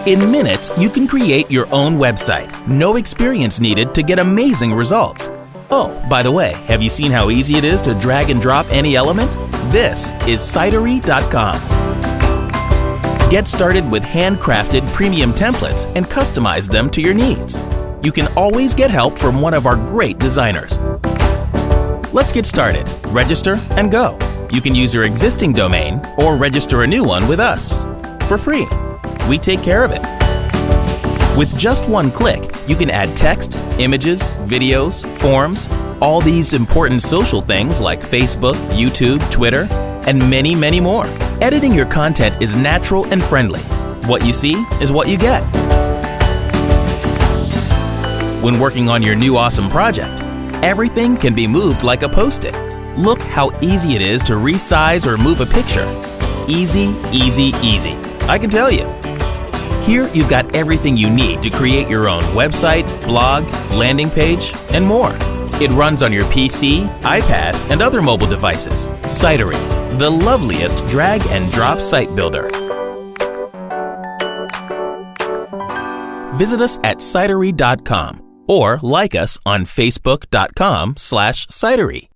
In minutes, you can create your own website. No experience needed to get amazing results. Oh, by the way, have you seen how easy it is to drag and drop any element? This is Cytery.com. Get started with handcrafted premium templates and customize them to your needs. You can always get help from one of our great designers. Let's get started. Register and go. You can use your existing domain or register a new one with us for free. We take care of it. With just one click, you can add text, images, videos, forms, all these important social things like Facebook, YouTube, Twitter, and many, many more. Editing your content is natural and friendly. What you see is what you get. When working on your new awesome project, everything can be moved like a Post-it. Look how easy it is to resize or move a picture. Easy, easy, easy. I can tell you. Here you've got everything you need to create your own website, blog, landing page, and more. It runs on your PC, iPad, and other mobile devices. Cytery, the loveliest drag and drop site builder. Visit us at Cytery.com or like us on Facebook.com/Cytery.